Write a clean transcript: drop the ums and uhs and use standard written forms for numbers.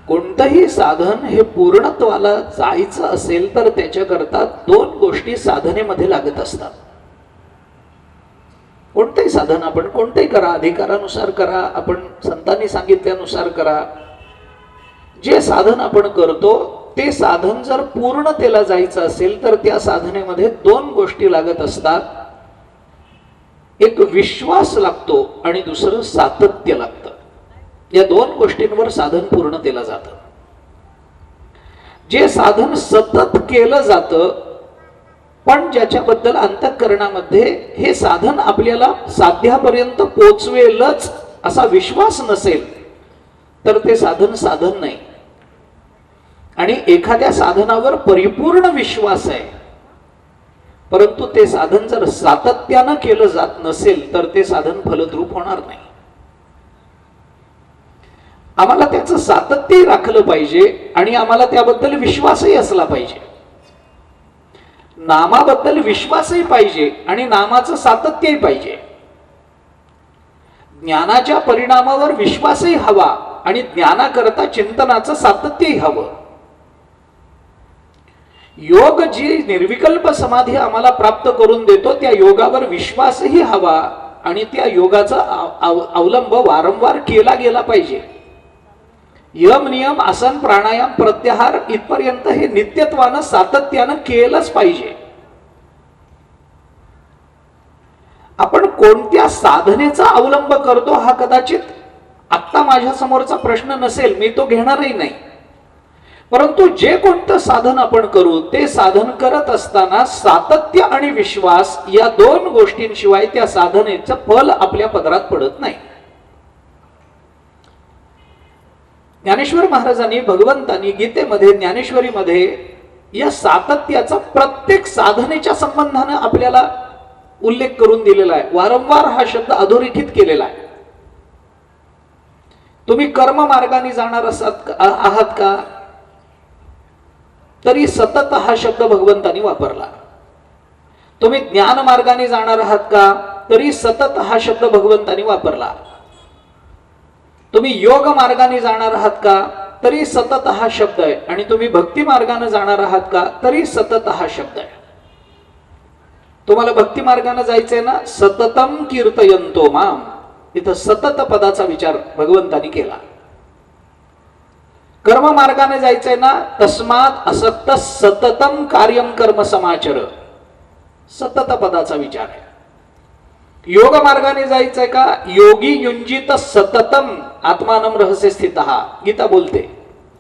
कोणतंही साधन हे पूर्णत्वाला जायचं असेल तर त्याच्याकरता दोन गोष्टी साधनेमध्ये लागत असतात. कोणतेही साधन आपण कोणतेही करा, अधिकारानुसार करा, आपण संतांनी सांगितल्यानुसार करा. जे साधन आपण करतो ते साधन जर पूर्णतेला जायचं असेल तर त्या साधनेमध्ये दोन गोष्टी लागत असतात. एक विश्वास लागतो आणि दुसरं सातत्य लागतं. या दोन गोष्टींवर साधन पूर्णतेला जातं. जे साधन सतत केलं जातं पण ज्याच्याबद्दल अंतःकरणामध्ये हे साधन आपल्याला साध्यापर्यंत पोचवेलच असा विश्वास नसेल तर ते साधन साधन नाही. आणि एखाद्या साधनावर परिपूर्ण विश्वास आहे परंतु ते साधन जर सातत्यानं केलं जात नसेल तर ते साधन फलद्रूप होणार नाही. आम्हाला त्याचं सातत्य राखलं पाहिजे आणि आम्हाला त्याबद्दल विश्वासही असला पाहिजे. नामाबद्दल विश्वासही पाहिजे आणि नामाचं सातत्यही पाहिजे. ज्ञानाच्या परिणामावर विश्वासही हवा आणि ज्ञानाकरता चिंतनाचं सातत्यही हवं. योग जी निर्विकल्प समाधी आम्हाला प्राप्त करून देतो त्या योगावर विश्वासही हवा आणि त्या योगाचा अवलंब वारंवार केला गेला पाहिजे. यम नियम आसन प्राणायाम प्रत्याहार इथपर्यंत हे नित्यत्वानं सातत्यानं केलंच पाहिजे. आपण कोणत्या साधनेचा अवलंब करतो हा कदाचित आत्ता माझ्या समोरचा प्रश्न नसेल, मी तो घेणारही नाही. परंतु जे कोणतं साधन आपण करू ते साधन करत असताना सातत्य आणि विश्वास या दोन गोष्टींशिवाय त्या साधनेचं फल आपल्या पदरात पडत नाही. ज्ञानेश्वर महाराजांनी भगवंतांनी गीतेमध्ये ज्ञानेश्वरीमध्ये या सातत्याचा प्रत्येक साधनेच्या संबंधाने आपल्याला उल्लेख करून दिलेला आहे. वारंवार हा शब्द अधोरेखित केलेला आहे. तुम्ही कर्म मार्गाने जाणार आहात का तरी सतत हा शब्द भगवंतांनी वापरला. तुम्ही ज्ञान मार्गाने जाणार आहात का तरी सतत हा शब्द भगवंतांनी वापरला. तुम्ही योग मार्गाने जाणार आहात का तरी सतत हा शब्द आहे. आणि तुम्ही भक्ती मार्गाने जाणार आहात का तरी सतत हा शब्द आहे. तुम्हाला भक्ती मार्गाने जायचंय ना, सततम कीर्तयंतो माम, इथं सतत पदाचा विचार भगवंतांनी केला. कर्म मार्गाने जायचंय ना, तस्मात असक्त सततम कार्यम कर्म समाचर, सतत पदाचा विचार आहे. योग मार्गाने जायचंय का, योगी युंजित सततम आत्मानम रहस्य स्थितः, गीता बोलते.